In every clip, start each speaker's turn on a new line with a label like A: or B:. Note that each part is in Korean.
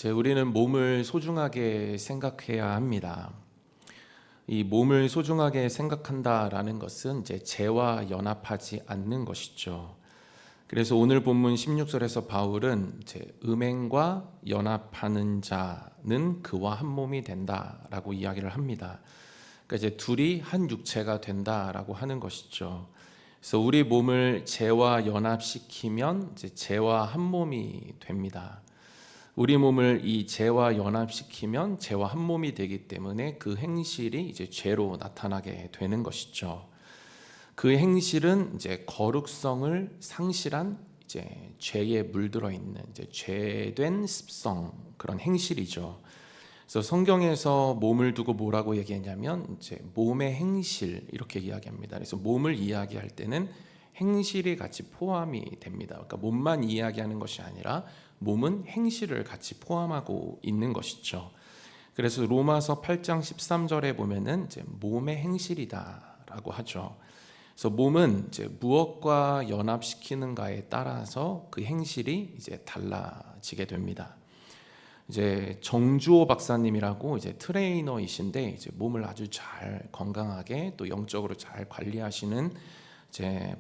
A: 우리는 몸을 소중하게 생각해야 합니다. 이 몸을 소중하게 생각한다라는 것은 죄와 연합하지 않는 것이죠. 그래서 오늘 본문 16절에서 바울은 음행과 연합하는 자는 그와 한 몸이 된다라고 이야기를 합니다. 그러니까 둘이 한 육체가 된다라고 하는 것이죠. 그래서 우리 몸을 죄와 연합시키면 죄와 한 몸이 됩니다. 우리 몸을 이 죄와 연합시키면 죄와 한 몸이 되기 때문에 그 행실이 죄로 나타나게 되는 것이죠. 그 행실은 거룩성을 상실한 죄에 물들어 있는 죄된 습성, 그런 행실이죠. 그래서 성경에서 몸을 두고 뭐라고 얘기했냐면 몸의 행실 이렇게 이야기합니다. 그래서 몸을 이야기할 때는 행실이 같이 포함이 됩니다. 그러니까 몸만 이야기하는 것이 아니라 몸은 행실을 같이 포함하고 있는 것이죠. 그래서 로마서 8장 13절에 보면은 몸의 행실이다라고 하죠. 그래서 몸은 무엇과 연합시키는가에 따라서 그 행실이 달라지게 됩니다. 정주호 박사님이라고 트레이너이신데 몸을 아주 잘 건강하게 또 영적으로 잘 관리하시는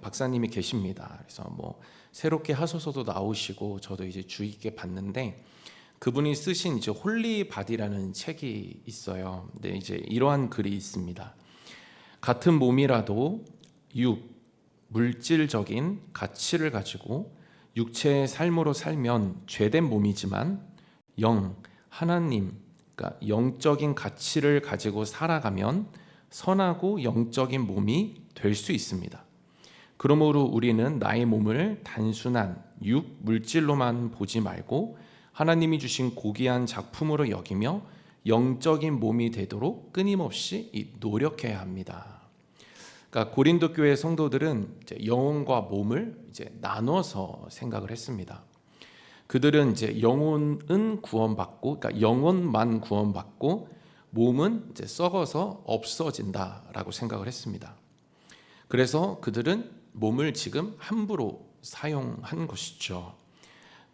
A: 박사님이 계십니다. 그래서 새롭게 하소서도 나오시고 저도 주의 깊게 봤는데 그분이 쓰신 홀리 바디라는 책이 있어요. 근데 이러한 글이 있습니다. 같은 몸이라도 물질적인 가치를 가지고 육체의 삶으로 살면 죄된 몸이지만 하나님, 그러니까 영적인 가치를 가지고 살아가면 선하고 영적인 몸이 될 수 있습니다. 그러므로 우리는 나의 몸을 단순한 물질로만 보지 말고 하나님이 주신 고귀한 작품으로 여기며 영적인 몸이 되도록 끊임없이 노력해야 합니다. 그러니까 고린도 교회 성도들은 영혼과 몸을 나눠서 생각을 했습니다. 그들은 영혼은 구원받고, 그러니까 영혼만 구원받고 몸은 썩어서 없어진다라고 생각을 했습니다. 그래서 그들은 몸을 지금 함부로 사용한 것이죠.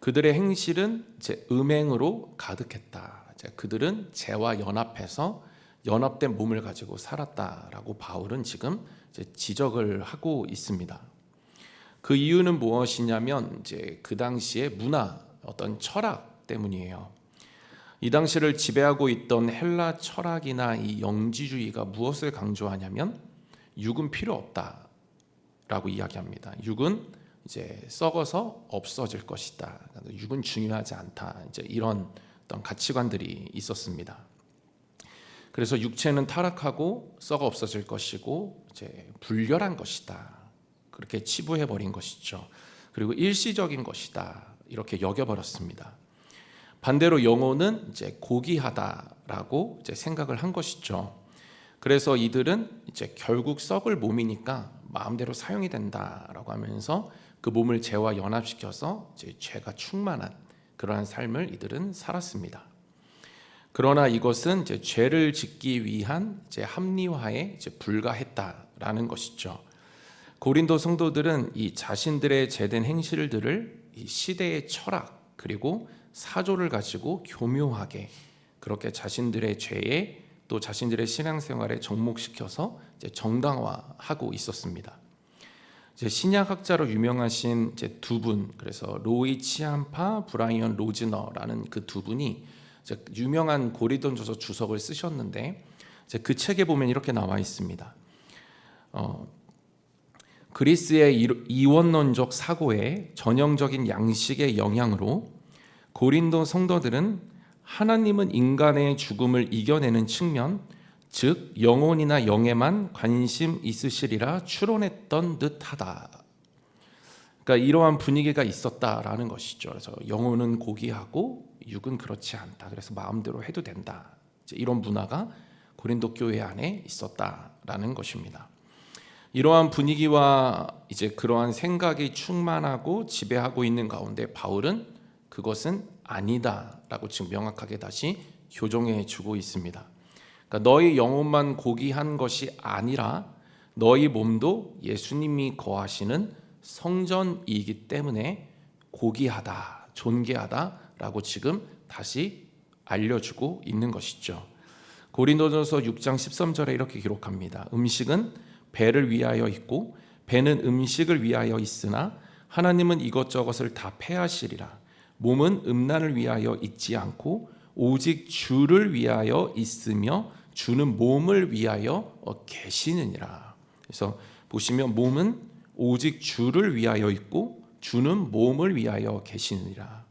A: 그들의 행실은 음행으로 가득했다. 그들은 죄와 연합해서 연합된 몸을 가지고 살았다라고 바울은 지금 지적을 하고 있습니다. 그 이유는 무엇이냐면 그 당시의 문화, 어떤 철학 때문이에요. 이 당시를 지배하고 있던 헬라 철학이나 이 영지주의가 무엇을 강조하냐면 육은 필요 없다라고 이야기합니다. 육은 썩어서 없어질 것이다. 육은 중요하지 않다. 이런 어떤 가치관들이 있었습니다. 그래서 육체는 타락하고 썩어 없어질 것이고 불결한 것이다. 그렇게 치부해 버린 것이죠. 그리고 일시적인 것이다. 이렇게 여겨버렸습니다. 반대로 영혼은 고귀하다라고 생각을 한 것이죠. 그래서 이들은 결국 썩을 몸이니까 마음대로 사용이 된다라고 하면서 그 몸을 죄와 연합시켜서 죄가 충만한 그러한 삶을 이들은 살았습니다. 그러나 이것은 죄를 짓기 위한 합리화에 불과했다라는 것이죠. 고린도 성도들은 이 자신들의 죄된 행실들을 이 시대의 철학 그리고 사조를 가지고 교묘하게 그렇게 자신들의 죄에 또 자신들의 신앙생활에 접목시켜서 정당화하고 있었습니다. 신약학자로 유명하신 두 분, 그래서 로이 치암파, 브라이언 로즈너라는 그 두 분이 유명한 고린도전서 주석을 쓰셨는데 그 책에 보면 이렇게 나와 있습니다. 그리스의 이원론적 사고의 전형적인 양식의 영향으로 고린도 성도들은 하나님은 인간의 죽음을 이겨내는 측면, 즉 영혼이나 영에만 관심 있으시리라 추론했던 듯하다. 그러니까 이러한 분위기가 있었다라는 것이죠. 그래서 영혼은 고귀하고 육은 그렇지 않다. 그래서 마음대로 해도 된다. 이런 문화가 고린도 교회 안에 있었다라는 것입니다. 이러한 분위기와 그러한 생각이 충만하고 지배하고 있는 가운데 바울은 그것은 아니다라고 지금 명확하게 다시 교정해 주고 있습니다. 그러니까 너희 영혼만 고귀한 것이 아니라 너희 몸도 예수님이 거하시는 성전이기 때문에 고귀하다, 존귀하다라고 지금 다시 알려주고 있는 것이죠. 고린도전서 6장 13절에 이렇게 기록합니다. 음식은 배를 위하여 있고 배는 음식을 위하여 있으나 하나님은 이것저것을 다 패하시리라. 몸은 음란을 위하여 있지 않고 오직 주를 위하여 있으며 주는 몸을 위하여 계시느니라. 그래서 보시면 몸은 오직 주를 위하여 있고 주는 몸을 위하여 계시느니라.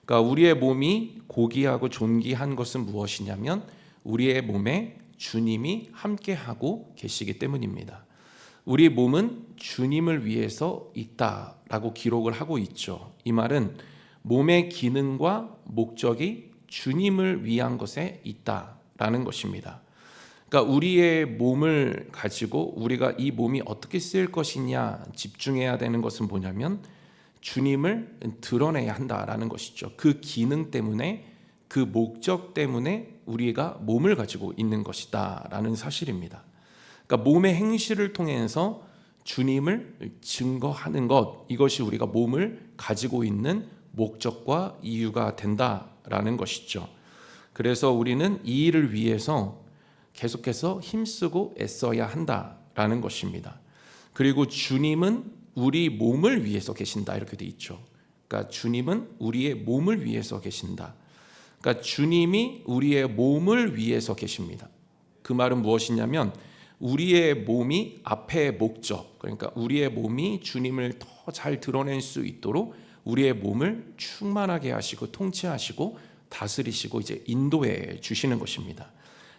A: 그러니까 우리의 몸이 고귀하고 존귀한 것은 무엇이냐면 우리의 몸에 주님이 함께하고 계시기 때문입니다. 우리 몸은 주님을 위해서 있다라고 기록을 하고 있죠. 이 말은 몸의 기능과 목적이 주님을 위한 것에 있다라는 것입니다. 그러니까 우리의 몸을 가지고 우리가 이 몸이 어떻게 쓰일 것이냐 집중해야 되는 것은 뭐냐면 주님을 드러내야 한다라는 것이죠. 그 기능 때문에, 그 목적 때문에 우리가 몸을 가지고 있는 것이다 라는 사실입니다. 그러니까 몸의 행실을 통해서 주님을 증거하는 것, 이것이 우리가 몸을 가지고 있는 목적과 이유가 된다라는 것이죠. 그래서 우리는 이 일을 위해서 계속해서 힘쓰고 애써야 한다라는 것입니다. 그리고 주님은 우리 몸을 위해서 계신다 이렇게 돼 있죠. 그러니까 주님은 우리의 몸을 위해서 계신다. 그러니까 주님이 우리의 몸을 위해서 계십니다. 그 말은 무엇이냐면 우리의 몸이 앞의 목적, 그러니까 우리의 몸이 주님을 더 잘 드러낼 수 있도록 우리의 몸을 충만하게 하시고 통치하시고 다스리시고 이제 인도해 주시는 것입니다.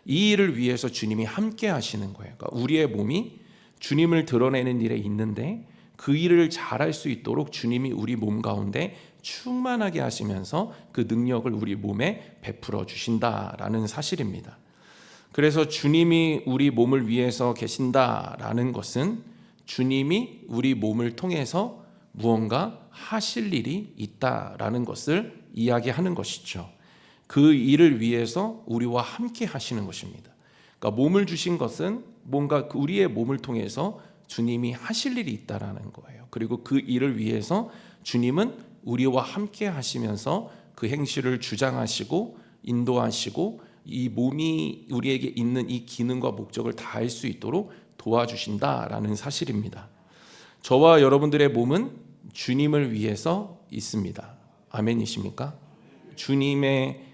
A: 이 일을 위해서 주님이 함께 하시는 거예요. 그러니까 우리의 몸이 주님을 드러내는 일에 있는데 그 일을 잘할 수 있도록 주님이 우리 몸 가운데 충만하게 하시면서 그 능력을 우리 몸에 베풀어 주신다라는 사실입니다. 그래서 주님이 우리 몸을 위해서 계신다라는 것은 주님이 우리 몸을 통해서 무언가 하실 일이 있다라는 것을 이야기하는 것이죠. 그 일을 위해서 우리와 함께 하시는 것입니다. 그러니까 몸을 주신 것은 뭔가 우리의 몸을 통해서 주님이 하실 일이 있다라는 거예요. 그리고 그 일을 위해서 주님은 우리와 함께 하시면서 그 행실을 주장하시고 인도하시고 이 몸이 우리에게 있는 이 기능과 목적을 다할 수 있도록 도와주신다라는 사실입니다. 저와 여러분들의 몸은 주님을 위해서 있습니다. 아멘이십니까? 주님의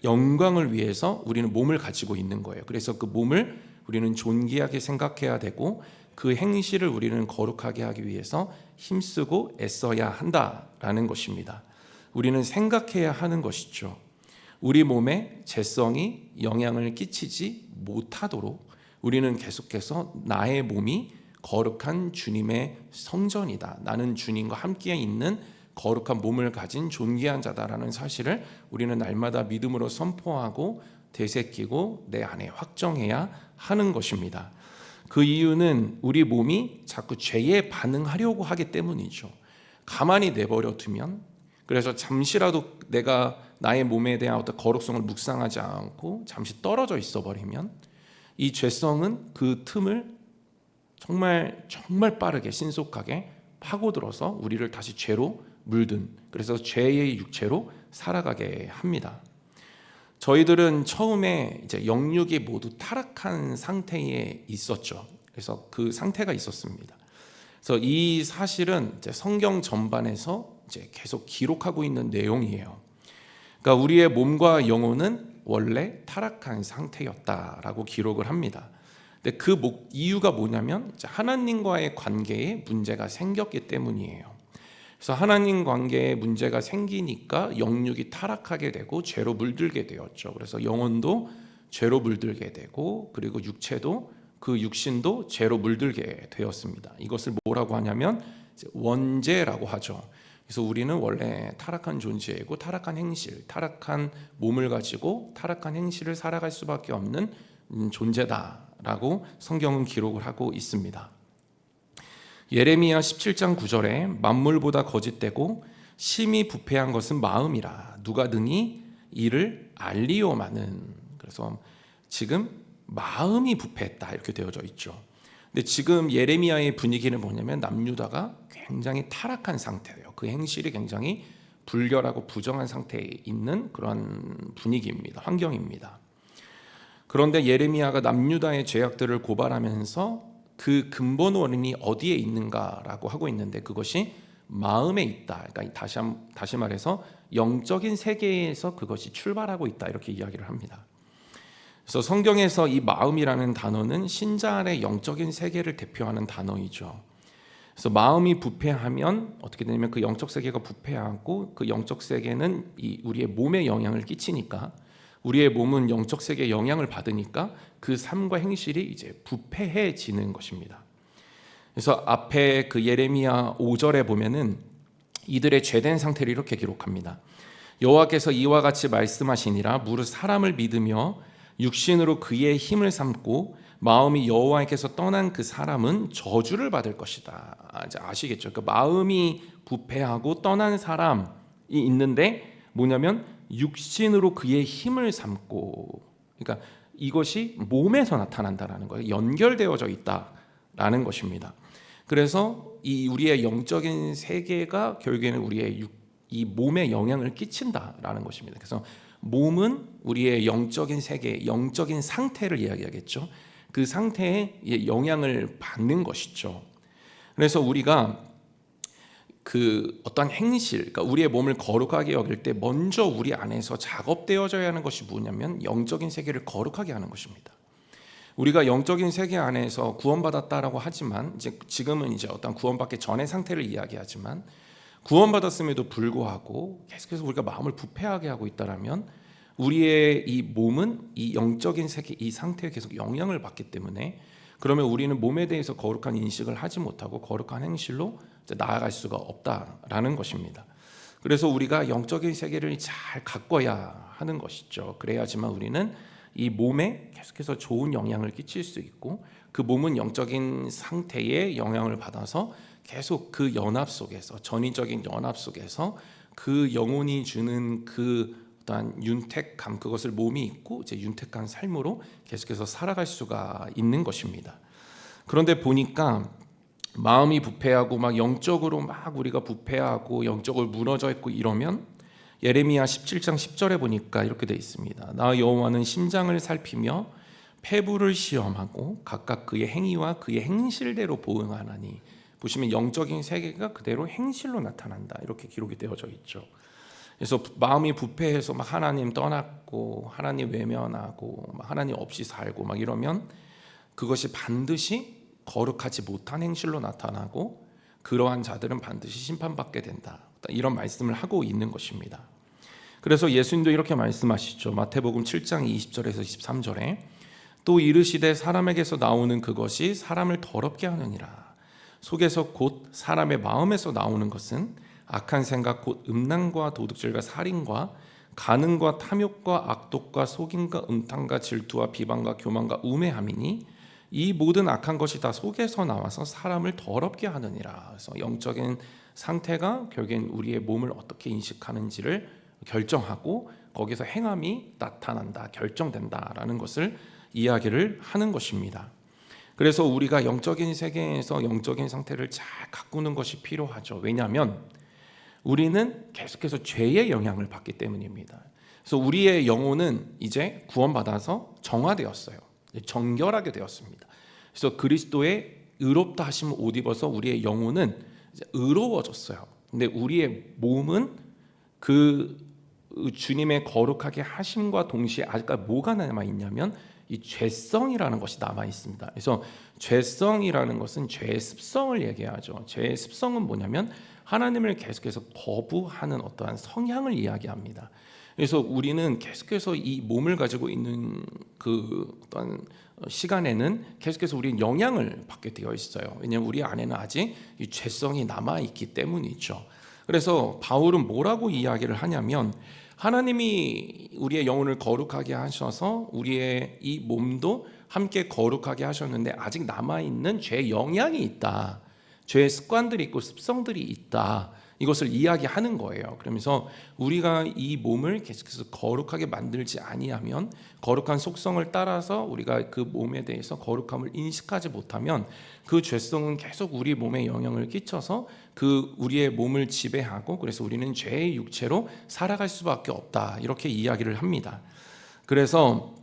A: 영광을 위해서 우리는 몸을 가지고 있는 거예요. 그래서 그 몸을 우리는 존귀하게 생각해야 되고 그 행실을 우리는 거룩하게 하기 위해서 힘쓰고 애써야 한다라는 것입니다. 우리는 생각해야 하는 것이죠. 우리 몸에 재성이 영향을 끼치지 못하도록 우리는 계속해서 나의 몸이 거룩한 주님의 성전이다. 나는 주님과 함께 있는 거룩한 몸을 가진 존귀한 자다라는 사실을 우리는 날마다 믿음으로 선포하고 되새기고 내 안에 확정해야 하는 것입니다. 그 이유는 우리 몸이 자꾸 죄에 반응하려고 하기 때문이죠. 가만히 내버려 두면, 그래서 잠시라도 내가 나의 몸에 대한 어떤 거룩성을 묵상하지 않고 잠시 떨어져 있어 버리면 이 죄성은 그 틈을 정말 빠르게 신속하게 파고들어서 우리를 다시 죄로 물든, 그래서 죄의 육체로 살아가게 합니다. 저희들은 처음에 이제 영육이 모두 타락한 상태에 있었죠. 그래서 그 상태가 있었습니다. 그래서 이 사실은 이제 성경 전반에서 이제 계속 기록하고 있는 내용이에요. 그러니까 우리의 몸과 영혼은 원래 타락한 상태였다라고 기록을 합니다. 근데 그 이유가 뭐냐면 하나님과의 관계에 문제가 생겼기 때문이에요. 그래서 하나님 관계에 문제가 생기니까 영육이 타락하게 되고 죄로 물들게 되었죠. 그래서 영혼도 죄로 물들게 되고 그리고 육체도 그 육신도 죄로 물들게 되었습니다. 이것을 뭐라고 하냐면 원죄라고 하죠. 그래서 우리는 원래 타락한 존재이고 타락한 행실, 타락한 몸을 가지고 타락한 행실을 살아갈 수밖에 없는 존재다라고 성경은 기록을 하고 있습니다. 예레미야 17장 9절에 만물보다 거짓되고 심히 부패한 것은 마음이라 누가 능히 이를 알리오마는. 그래서 지금 마음이 부패했다 이렇게 되어져 있죠. 근데 지금 예레미야의 분위기는 뭐냐면 남유다가 굉장히 타락한 상태예요. 그 행실이 굉장히 불결하고 부정한 상태에 있는 그런 분위기입니다. 환경입니다. 그런데 예레미야가 남유다의 죄악들을 고발하면서 그 근본 원인이 어디에 있는가라고 하고 있는데 그것이 마음에 있다. 그러니까 다시 말해서 영적인 세계에서 그것이 출발하고 있다. 이렇게 이야기를 합니다. 그래서 성경에서 이 마음이라는 단어는 신자 안의 영적인 세계를 대표하는 단어이죠. 그래서 마음이 부패하면 어떻게 되냐면 그 영적 세계가 부패하고 그 영적 세계는 우리의 몸에 영향을 끼치니까 우리의 몸은 영적 세계의 영향을 받으니까 그 삶과 행실이 이제 부패해지는 것입니다. 그래서 앞에 그 예레미야 5절에 보면은 이들의 죄된 상태를 이렇게 기록합니다. 여호와께서 이와 같이 말씀하시니라 무릇 사람을 믿으며 육신으로 그의 힘을 삼고 마음이 여호와께서 떠난 그 사람은 저주를 받을 것이다. 아시겠죠? 그 마음이 부패하고 떠난 사람이 있는데 뭐냐면 육신으로 그의 힘을 삼고, 그러니까 이것이 몸에서 나타난다라는 거예요. 연결되어져 있다라는 것입니다. 그래서 이 우리의 영적인 세계가 결국에는 우리의 이 몸에 영향을 끼친다라는 것입니다. 그래서 몸은 우리의 영적인 세계, 영적인 상태를 이야기하겠죠. 그 상태에 영향을 받는 것이죠. 그래서 우리가 그 어떤 행실, 그러니까 우리의 몸을 거룩하게 여길 때 먼저 우리 안에서 작업되어져야 하는 것이 뭐냐면 영적인 세계를 거룩하게 하는 것입니다. 우리가 영적인 세계 안에서 구원받았다라고 하지만 지금은 이제 어떤 구원받기 전의 상태를 이야기하지만 구원받았음에도 불구하고 계속해서 우리가 마음을 부패하게 하고 있다라면 우리의 이 몸은 이 영적인 세계, 이 상태에 계속 영향을 받기 때문에 그러면 우리는 몸에 대해서 거룩한 인식을 하지 못하고 거룩한 행실로 나아갈 수가 없다라는 것입니다. 그래서 우리가 영적인 세계를 잘 가꿔야 하는 것이죠. 그래야지만 우리는 이 몸에 계속해서 좋은 영향을 끼칠 수 있고 그 몸은 영적인 상태에 영향을 받아서 계속 그 연합 속에서, 전인적인 연합 속에서 그 영혼이 주는 그 어떤 윤택감, 그것을 몸이 있고 이제 윤택한 삶으로 계속해서 살아갈 수가 있는 것입니다. 그런데 보니까 마음이 부패하고 막 영적으로 막 우리가 부패하고 영적으로 무너져 있고 이러면 예레미야 17장 10절에 보니까 이렇게 되어 있습니다. 나 여호와는 심장을 살피며 폐부를 시험하고 각각 그의 행위와 그의 행실대로 보응하나니. 보시면 영적인 세계가 그대로 행실로 나타난다, 이렇게 기록이 되어져 있죠. 그래서 마음이 부패해서 막 하나님 떠났고 하나님 외면하고 막 하나님 없이 살고 막 이러면 그것이 반드시 거룩하지 못한 행실로 나타나고 그러한 자들은 반드시 심판받게 된다, 이런 말씀을 하고 있는 것입니다. 그래서 예수님도 이렇게 말씀하시죠. 마태복음 7장 20절에서 23절에 또 이르시되 사람에게서 나오는 그것이 사람을 더럽게 하느니라. 속에서 곧 사람의 마음에서 나오는 것은 악한 생각 곧 음란과 도둑질과 살인과 간음과 탐욕과 악독과 속임과 음탕과 질투와 비방과 교만과 우매함이니 이 모든 악한 것이 다 속에서 나와서 사람을 더럽게 하느니라. 그래서 영적인 상태가 결국엔 우리의 몸을 어떻게 인식하는지를 결정하고 거기서 행함이 나타난다, 결정된다라는 것을 이야기를 하는 것입니다. 그래서 우리가 영적인 세계에서 영적인 상태를 잘 가꾸는 것이 필요하죠. 왜냐하면 우리는 계속해서 죄의 영향을 받기 때문입니다. 그래서 우리의 영혼은 이제 구원받아서 정화되었어요. 정결하게 되었습니다. 그래서 그리스도의 의롭다 하심을 옷 입어서 우리의 영혼은 이제 의로워졌어요. 근데 우리의 몸은 그 주님의 거룩하게 하심과 동시에 아직까지 뭐가 남아 있냐면 이 죄성이라는 것이 남아 있습니다. 그래서 죄성이라는 것은 죄의 습성을 얘기하죠. 죄의 습성은 뭐냐면 하나님을 계속해서 거부하는 어떠한 성향을 이야기합니다. 그래서 우리는 계속해서 이 몸을 가지고 있는 그 어떤 시간에는 계속해서 우리는 영향을 받게 되어 있어요. 왜냐하면 우리 안에는 아직 이 죄성이 남아 있기 때문이죠. 그래서 바울은 뭐라고 이야기를 하냐면 하나님이 우리의 영혼을 거룩하게 하셔서 우리의 이 몸도 함께 거룩하게 하셨는데 아직 남아있는 죄의 영향이 있다, 죄의 습관들이 있고 습성들이 있다, 이것을 이야기하는 거예요. 그러면서 우리가 이 몸을 계속해서 거룩하게 만들지 아니하면, 거룩한 속성을 따라서 우리가 그 몸에 대해서 거룩함을 인식하지 못하면 그 죄성은 계속 우리 몸에 영향을 끼쳐서 그 우리의 몸을 지배하고, 그래서 우리는 죄의 육체로 살아갈 수밖에 없다, 이렇게 이야기를 합니다. 그래서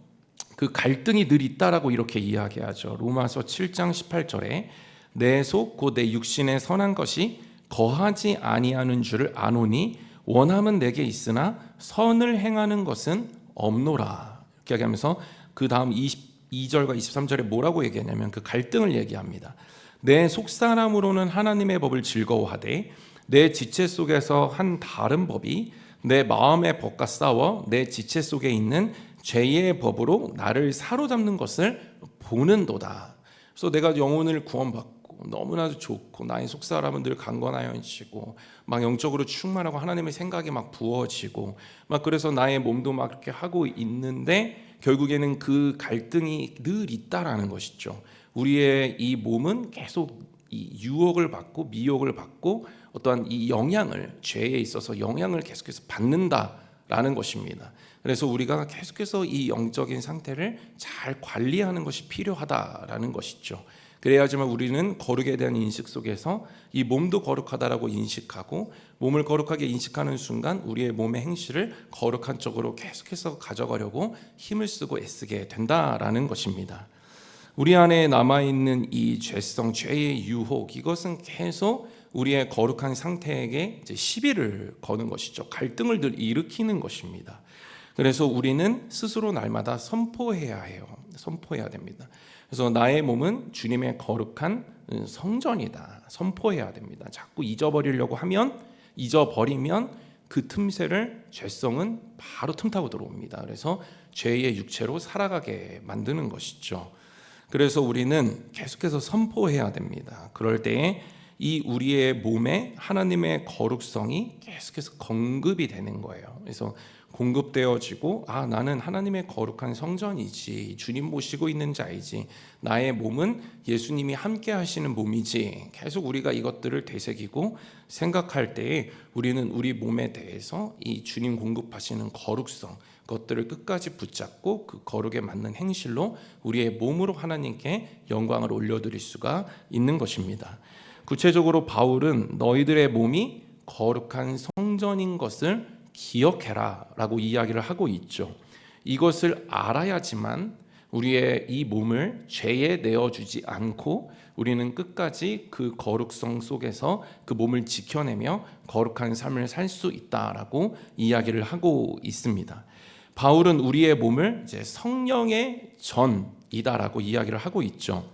A: 그 갈등이 늘 있다라고 이렇게 이야기하죠. 로마서 7장 18절에 내 속 곧 내 육신의 선한 것이 거하지 아니하는 줄을 아노니 원함은 내게 있으나 선을 행하는 것은 없노라, 이렇게 얘기하면서 그 다음 22절과 23절에 뭐라고 얘기하냐면 그 갈등을 얘기합니다. 내 속사람으로는 하나님의 법을 즐거워하되 내 지체 속에서 한 다른 법이 내 마음의 법과 싸워 내 지체 속에 있는 죄의 법으로 나를 사로잡는 것을 보는도다. 그래서 내가 영혼을 구원받고 너무나도 좋고 나의 속사람은 늘 강건하여지고 막 영적으로 충만하고 하나님의 생각이 막 부어지고 막 그래서 나의 몸도 막 이렇게 하고 있는데 결국에는 그 갈등이 늘 있다라는 것이죠. 우리의 이 몸은 계속 이 유혹을 받고 미혹을 받고 어떠한 이 영향을, 죄에 있어서 영향을 계속해서 받는다라는 것입니다. 그래서 우리가 계속해서 이 영적인 상태를 잘 관리하는 것이 필요하다라는 것이죠. 그래야지만 우리는 거룩에 대한 인식 속에서 이 몸도 거룩하다라고 인식하고, 몸을 거룩하게 인식하는 순간 우리의 몸의 행실을 거룩한 쪽으로 계속해서 가져가려고 힘을 쓰고 애쓰게 된다라는 것입니다. 우리 안에 남아있는 이 죄성, 죄의 유혹, 이것은 계속 우리의 거룩한 상태에게 이제 시비를 거는 것이죠. 갈등을 늘 일으키는 것입니다. 그래서 우리는 스스로 날마다 선포해야 해요. 선포해야 됩니다. 그래서 나의 몸은 주님의 거룩한 성전이다, 선포해야 됩니다. 자꾸 잊어버리려고 하면, 잊어버리면 그 틈새를 죄성은 바로 틈타고 들어옵니다. 그래서 죄의 육체로 살아가게 만드는 것이죠. 그래서 우리는 계속해서 선포해야 됩니다. 그럴 때에 이 우리의 몸에 하나님의 거룩성이 계속해서 공급이 되는 거예요. 그래서 공급되어지고, 아, 나는 하나님의 거룩한 성전이지, 주님 모시고 있는 자이지, 나의 몸은 예수님이 함께 하시는 몸이지, 계속 우리가 이것들을 되새기고 생각할 때에 우리는 우리 몸에 대해서 이 주님 공급하시는 거룩성, 그것들을 끝까지 붙잡고 그 거룩에 맞는 행실로 우리의 몸으로 하나님께 영광을 올려드릴 수가 있는 것입니다. 구체적으로 바울은 너희들의 몸이 거룩한 성전인 것을 기억해라 라고 이야기를 하고 있죠. 이것을 알아야지만 우리의 이 몸을 죄에 내어주지 않고 우리는 끝까지 그 거룩성 속에서 그 몸을 지켜내며 거룩한 삶을 살 수 있다라고 이야기를 하고 있습니다. 바울은 우리의 몸을 이제 성령의 전이다라고 이야기를 하고 있죠.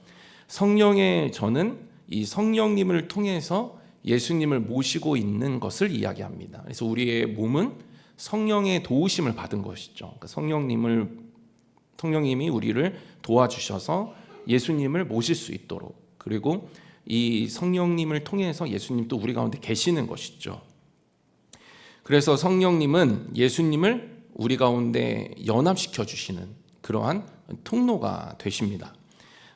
A: 성령의 전은 이 성령님을 통해서 예수님을 모시고 있는 것을 이야기합니다. 그래서 우리의 몸은 성령의 도우심을 받은 것이죠. 그러니까 성령님이 우리를 도와주셔서 예수님을 모실 수 있도록, 그리고 이 성령님을 통해서 예수님도 우리 가운데 계시는 것이죠. 그래서 성령님은 예수님을 우리 가운데 연합시켜 주시는 그러한 통로가 되십니다.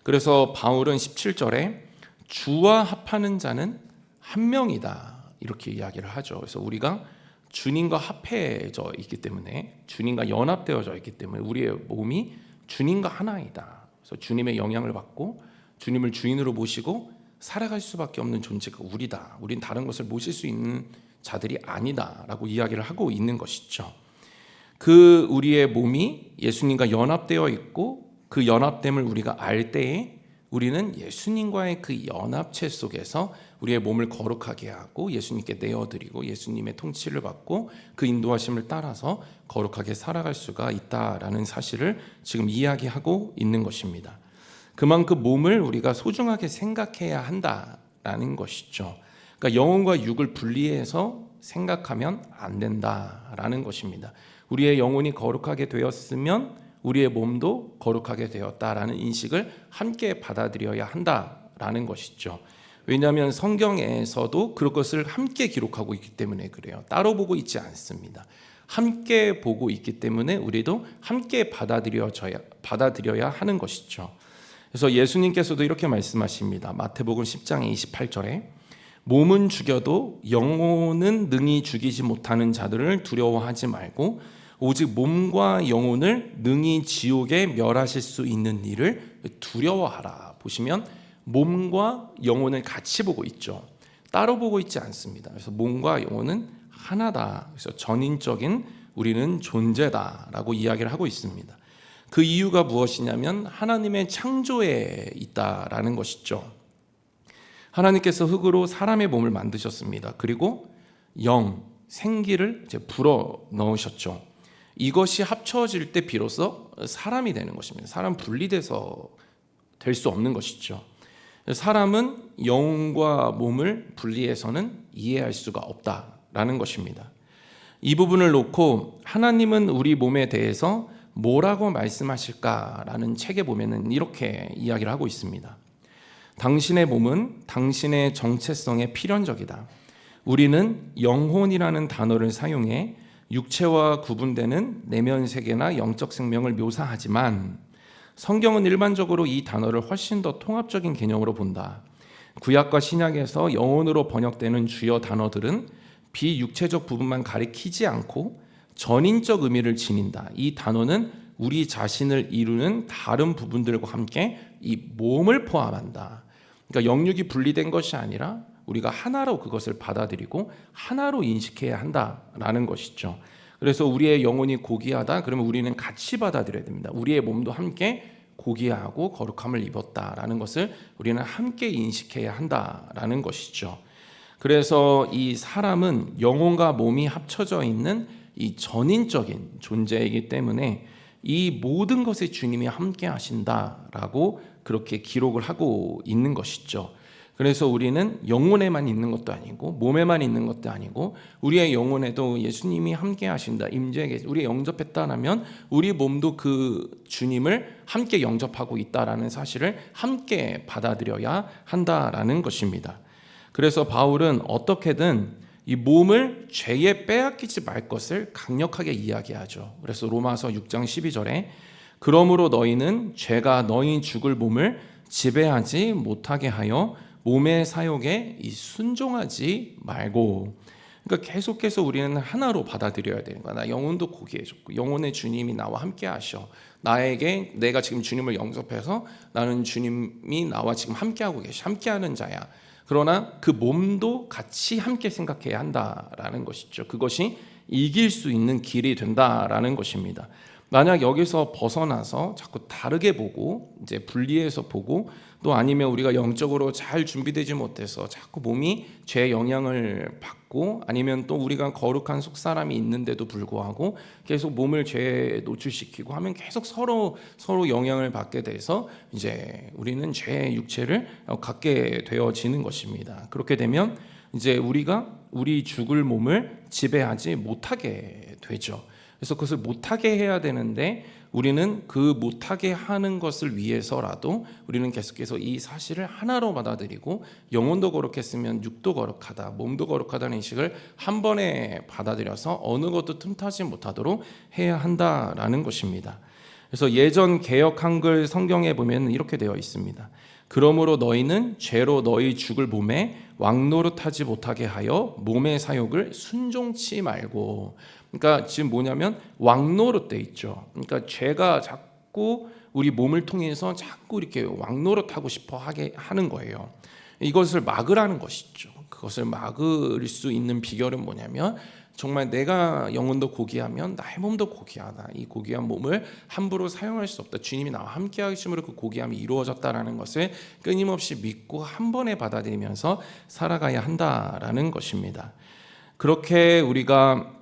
A: 그래서 바울은 17절에 주와 합하는 자는 한 명이다, 이렇게 이야기를 하죠. 그래서 우리가 주님과 합해져 있기 때문에, 주님과 연합되어져 있기 때문에 우리의 몸이 주님과 하나이다. 그래서 주님의 영향을 받고 주님을 주인으로 모시고 살아갈 수밖에 없는 존재가 우리다. 우린 다른 것을 모실 수 있는 자들이 아니다라고 이야기를 하고 있는 것이죠. 그 우리의 몸이 예수님과 연합되어 있고 그 연합됨을 우리가 알 때에 우리는 예수님과의 그 연합체 속에서 우리의 몸을 거룩하게 하고 예수님께 내어드리고 예수님의 통치를 받고 그 인도하심을 따라서 거룩하게 살아갈 수가 있다라는 사실을 지금 이야기하고 있는 것입니다. 그만큼 몸을 우리가 소중하게 생각해야 한다라는 것이죠. 그러니까 영혼과 육을 분리해서 생각하면 안 된다라는 것입니다. 우리의 영혼이 거룩하게 되었으면 우리의 몸도 거룩하게 되었다라는 인식을 함께 받아들여야 한다라는 것이죠. 왜냐하면 성경에서도 그것을 함께 기록하고 있기 때문에 그래요. 따로 보고 있지 않습니다. 함께 보고 있기 때문에 우리도 함께 받아들여야 하는 것이죠. 그래서 예수님께서도 이렇게 말씀하십니다. 마태복음 10장 28절에 몸은 죽여도 영혼은 능히 죽이지 못하는 자들을 두려워하지 말고 오직 몸과 영혼을 능히 지옥에 멸하실 수 있는 이를 두려워하라. 보시면 몸과 영혼을 같이 보고 있죠. 따로 보고 있지 않습니다. 그래서 몸과 영혼은 하나다. 그래서 전인적인 우리는 존재다라고 이야기를 하고 있습니다. 그 이유가 무엇이냐면 하나님의 창조에 있다라는 것이죠. 하나님께서 흙으로 사람의 몸을 만드셨습니다. 그리고 영, 생기를 이제 불어 넣으셨죠. 이것이 합쳐질 때 비로소 사람이 되는 것입니다. 사람 분리돼서 될 수 없는 것이죠. 사람은 영과 몸을 분리해서는 이해할 수가 없다라는 것입니다. 이 부분을 놓고 하나님은 우리 몸에 대해서 뭐라고 말씀하실까라는 책에 보면은 이렇게 이야기를 하고 있습니다. 당신의 몸은 당신의 정체성에 필연적이다. 우리는 영혼이라는 단어를 사용해 육체와 구분되는 내면 세계나 영적 생명을 묘사하지만 성경은 일반적으로 이 단어를 훨씬 더 통합적인 개념으로 본다. 구약과 신약에서 영혼으로 번역되는 주요 단어들은 비육체적 부분만 가리키지 않고 전인적 의미를 지닌다. 이 단어는 우리 자신을 이루는 다른 부분들과 함께 이 몸을 포함한다. 그러니까 영육이 분리된 것이 아니라 우리가 하나로 그것을 받아들이고 하나로 인식해야 한다라는 것이죠. 그래서 우리의 영혼이 고귀하다 그러면 우리는 같이 받아들여야 됩니다. 우리의 몸도 함께 고귀하고 거룩함을 입었다라는 것을 우리는 함께 인식해야 한다라는 것이죠. 그래서 이 사람은 영혼과 몸이 합쳐져 있는 이 전인적인 존재이기 때문에 이 모든 것에 주님이 함께 하신다라고 그렇게 기록을 하고 있는 것이죠. 그래서 우리는 영혼에만 있는 것도 아니고 몸에만 있는 것도 아니고 우리의 영혼에도 예수님이 함께 하신다. 임재에 우리 영접했다라면 우리 몸도 그 주님을 함께 영접하고 있다라는 사실을 함께 받아들여야 한다라는 것입니다. 그래서 바울은 어떻게든 이 몸을 죄에 빼앗기지 말 것을 강력하게 이야기하죠. 그래서 로마서 6장 12절에 그러므로 너희는 죄가 너희 죽을 몸을 지배하지 못하게 하여 몸의 사욕에 순종하지 말고. 그러니까 계속해서 우리는 하나로 받아들여야 되는 거야. 나 영혼도 고귀해졌고 영혼의 주님이 나와 함께 하셔. 나에게 내가 지금 주님을 영접해서 나는 주님이 나와 지금 함께하고 계셔. 함께하는 자야. 그러나 그 몸도 같이 함께 생각해야 한다라는 것이죠. 그것이 이길 수 있는 길이 된다라는 것입니다. 만약 여기서 벗어나서 자꾸 다르게 보고 이제 분리해서 보고 또 아니면 우리가 영적으로 잘 준비되지 못해서 자꾸 몸이 죄의 영향을 받고 아니면 또 우리가 거룩한 속사람이 있는데도 불구하고 계속 몸을 죄에 노출시키고 하면 계속 서로 영향을 받게 돼서 이제 우리는 죄의 육체를 갖게 되어지는 것입니다. 그렇게 되면 이제 우리가 우리 죽을 몸을 지배하지 못하게 되죠. 그래서 그것을 못하게 해야 되는데 우리는 그 못하게 하는 것을 위해서라도 우리는 계속해서 이 사실을 하나로 받아들이고 영혼도 거룩했으면 육도 거룩하다, 몸도 거룩하다는 인식을 한 번에 받아들여서 어느 것도 틈타지 못하도록 해야 한다라는 것입니다. 그래서 예전 개역 한글 성경에 보면 이렇게 되어 있습니다. 그러므로 너희는 죄로 너희 죽을 몸에 왕노릇하지 못하게 하여 몸의 사욕을 순종치 말고. 그러니까 지금 뭐냐면 왕노릇돼 있죠. 그러니까 죄가 자꾸 우리 몸을 통해서 자꾸 이렇게 왕노릇하고 싶어 하게 하는 거예요. 이것을 막으라는 것이죠. 그것을 막을 수 있는 비결은 뭐냐면 정말 내가 영혼도 고귀하면 나의 몸도 고귀하다. 이 고귀한 몸을 함부로 사용할 수 없다. 주님이 나와 함께 하심으로 그 고귀함이 이루어졌다라는 것을 끊임없이 믿고 한 번에 받아들이면서 살아가야 한다라는 것입니다. 그렇게 우리가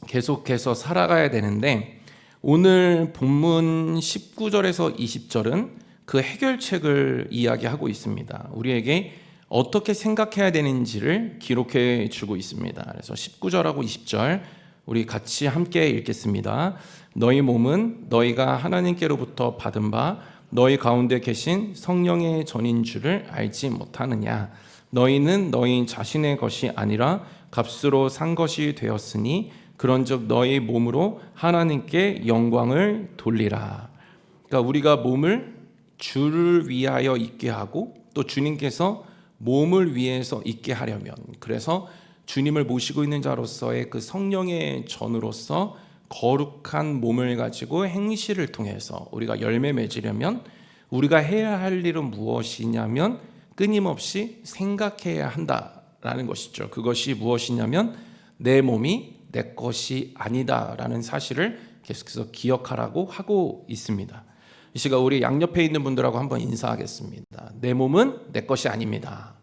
A: 계속해서 살아가야 되는데 오늘 본문 19절에서 20절은 그 해결책을 이야기하고 있습니다. 우리에게 어떻게 생각해야 되는지를 기록해 주고 있습니다. 그래서 19절하고 20절 우리 같이 함께 읽겠습니다. 너희 몸은 너희가 하나님께로부터 받은 바 너희 가운데 계신 성령의 전인 줄을 알지 못하느냐. 너희는 너희 자신의 것이 아니라 값으로 산 것이 되었으니 그런즉 너희 몸으로 하나님께 영광을 돌리라. 그러니까 우리가 몸을 주를 위하여 있게 하고 또 주님께서 몸을 위해서 있게 하려면, 그래서 주님을 모시고 있는 자로서의 그 성령의 전으로서 거룩한 몸을 가지고 행실을 통해서 우리가 열매 맺으려면 우리가 해야 할 일은 무엇이냐면 끊임없이 생각해야 한다라는 것이죠. 그것이 무엇이냐면 내 몸이 내 것이 아니다라는 사실을 계속해서 기억하라고 하고 있습니다. 이 시간 우리 양옆에 있는 분들하고 한번 인사하겠습니다. 내 몸은 내 것이 아닙니다.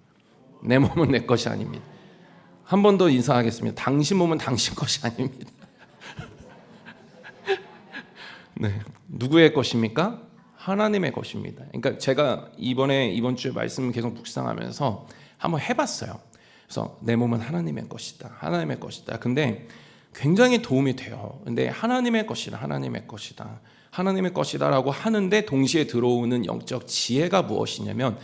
A: 내 몸은 내 것이 아닙니다. 한 번 더 인사하겠습니다. 당신 몸은 당신 것이 아닙니다. 네, 누구의 것입니까? 하나님의 것입니다. 그러니까 제가 이번 주에 말씀을 계속 묵상하면서 한번 해봤어요. 그래서 내 몸은 하나님의 것이다. 하나님의 것이다. 근데 굉장히 도움이 돼요. 근데 하나님의 것이다. 하나님의 것이다. 하나님의 것이다라고 하는데 동시에 들어오는 영적 지혜가 무엇이냐면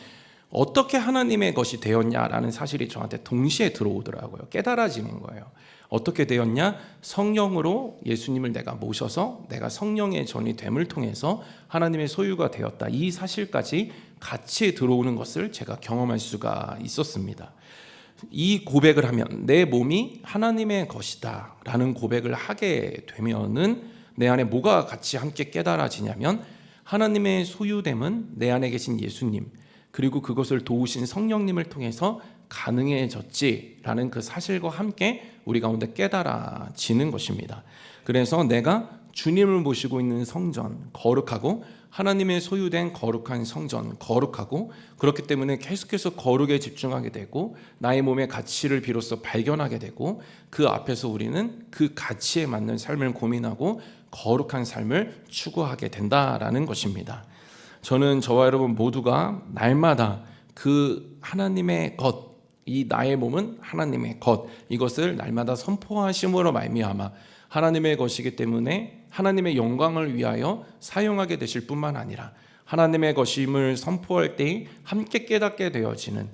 A: 어떻게 하나님의 것이 되었냐라는 사실이 저한테 동시에 들어오더라고요. 깨달아지는 거예요. 어떻게 되었냐? 성령으로 예수님을 내가 모셔서 내가 성령의 전이 됨을 통해서 하나님의 소유가 되었다. 이 사실까지 같이 들어오는 것을 제가 경험할 수가 있었습니다. 이 고백을 하면 내 몸이 하나님의 것이다 라는 고백을 하게 되면은 내 안에 뭐가 같이 함께 깨달아지냐면 하나님의 소유됨은 내 안에 계신 예수님 그리고 그것을 도우신 성령님을 통해서 가능해졌지라는 그 사실과 함께 우리 가운데 깨달아지는 것입니다. 그래서 내가 주님을 모시고 있는 성전 거룩하고 하나님의 소유된 거룩한 성전 거룩하고 그렇기 때문에 계속해서 거룩에 집중하게 되고 나의 몸의 가치를 비로소 발견하게 되고 그 앞에서 우리는 그 가치에 맞는 삶을 고민하고 거룩한 삶을 추구하게 된다라는 것입니다. 저는 저와 여러분 모두가 날마다 그 하나님의 것, 이 나의 몸은 하나님의 것, 이것을 날마다 선포하심으로 말미암아 하나님의 것이기 때문에 하나님의 영광을 위하여 사용하게 되실 뿐만 아니라 하나님의 것임을 선포할 때 함께 깨닫게 되어지는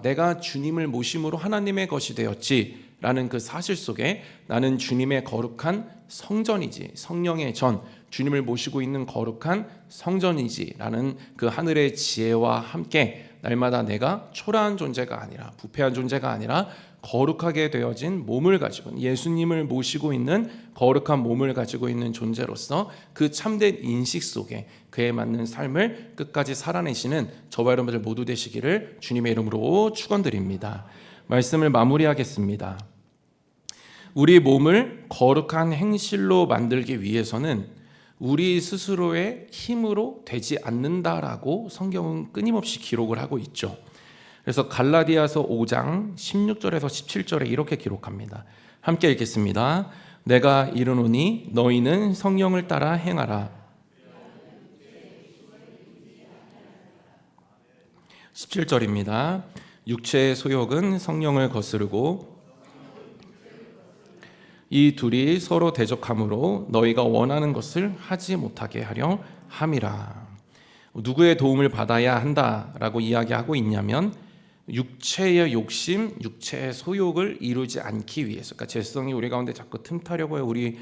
A: 내가 주님을 모심으로 하나님의 것이 되었지 라는 그 사실 속에 나는 주님의 거룩한 성전이지 성령의 전 주님을 모시고 있는 거룩한 성전이지 라는 그 하늘의 지혜와 함께 날마다 내가 초라한 존재가 아니라 부패한 존재가 아니라 거룩하게 되어진 몸을 가지고 예수님을 모시고 있는 거룩한 몸을 가지고 있는 존재로서 그 참된 인식 속에 그에 맞는 삶을 끝까지 살아내시는 저와 여러분들 모두 되시기를 주님의 이름으로 축원드립니다. 말씀을 마무리하겠습니다. 우리 몸을 거룩한 행실로 만들기 위해서는 우리 스스로의 힘으로 되지 않는다라고 성경은 끊임없이 기록을 하고 있죠. 그래서 갈라디아서 5장 16절에서 17절에 이렇게 기록합니다. 함께 읽겠습니다. 내가 이르노니 너희는 성령을 따라 행하라. 17절입니다. 육체의 소욕은 성령을 거스르고 이 둘이 서로 대적함으로 너희가 원하는 것을 하지 못하게 하려 함이라. 누구의 도움을 받아야 한다라고 이야기하고 있냐면 육체의 욕심, 육체의 소욕을 이루지 않기 위해서, 그러니까 죄성이 우리 가운데 자꾸 틈타려고 해요. 우리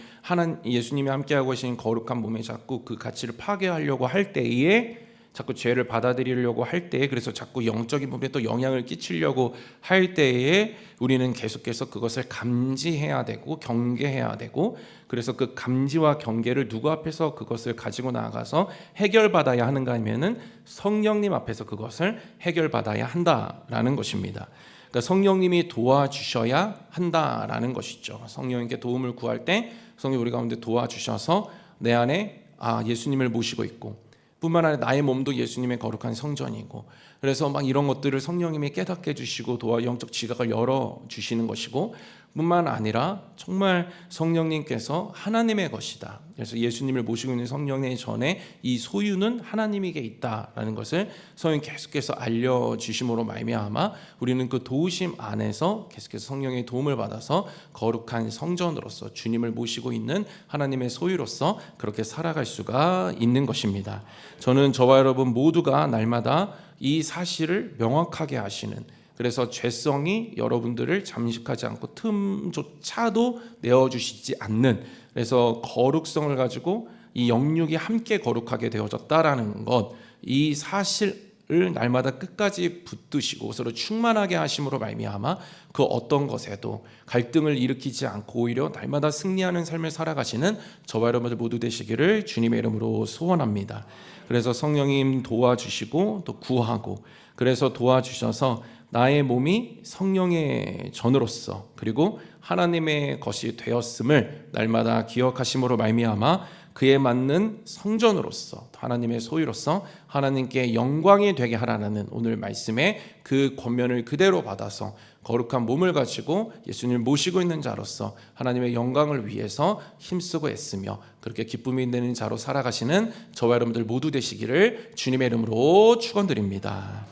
A: 예수님이 함께하고 계신 거룩한 몸에 자꾸 그 가치를 파괴하려고 할 때에 자꾸 죄를 받아들이려고 할 때에 그래서 자꾸 영적인 부분에 또 영향을 끼치려고 할 때에 우리는 계속해서 그것을 감지해야 되고 경계해야 되고 그래서 그 감지와 경계를 누구 앞에서 그것을 가지고 나가서 해결받아야 하는가 하면은 성령님 앞에서 그것을 해결받아야 한다라는 것입니다. 그러니까 성령님이 도와주셔야 한다라는 것이죠. 성령님께 도움을 구할 때 성령 우리 가운데 도와주셔서 내 안에 예수님을 모시고 있고 뿐만 아니라 나의 몸도 예수님의 거룩한 성전이고 그래서 막 이런 것들을 성령님이 깨닫게 해주시고 영적 지각을 열어주시는 것이고 뿐만 아니라 정말 성령님께서 하나님의 것이다. 그래서 예수님을 모시고 있는 성령의 전에 이 소유는 하나님에게 있다라는 것을 성령이 계속해서 알려주심으로 말미암아 우리는 그 도우심 안에서 계속해서 성령의 도움을 받아서 거룩한 성전으로서 주님을 모시고 있는 하나님의 소유로서 그렇게 살아갈 수가 있는 것입니다. 저는 저와 여러분 모두가 날마다 이 사실을 명확하게 하시는 그래서 죄성이 여러분들을 잠식하지 않고 틈조차도 내어주시지 않는 그래서 거룩성을 가지고 이 영육이 함께 거룩하게 되어졌다라는 것 이 사실을 날마다 끝까지 붙드시고 서로 충만하게 하심으로 말미암아 그 어떤 것에도 갈등을 일으키지 않고 오히려 날마다 승리하는 삶을 살아가시는 저와 여러분들 모두 되시기를 주님의 이름으로 소원합니다. 그래서 성령님 도와주시고 또 구하고, 그래서 도와주셔서 나의 몸이 성령의 전으로서 그리고 하나님의 것이 되었음을 날마다 기억하심으로 말미암아 그에 맞는 성전으로서 하나님의 소유로서 하나님께 영광이 되게 하라는 오늘 말씀의 그 권면을 그대로 받아서 거룩한 몸을 가지고 예수님을 모시고 있는 자로서 하나님의 영광을 위해서 힘쓰고 애쓰며 그렇게 기쁨이 있는 자로 살아가시는 저와 여러분들 모두 되시기를 주님의 이름으로 축원드립니다.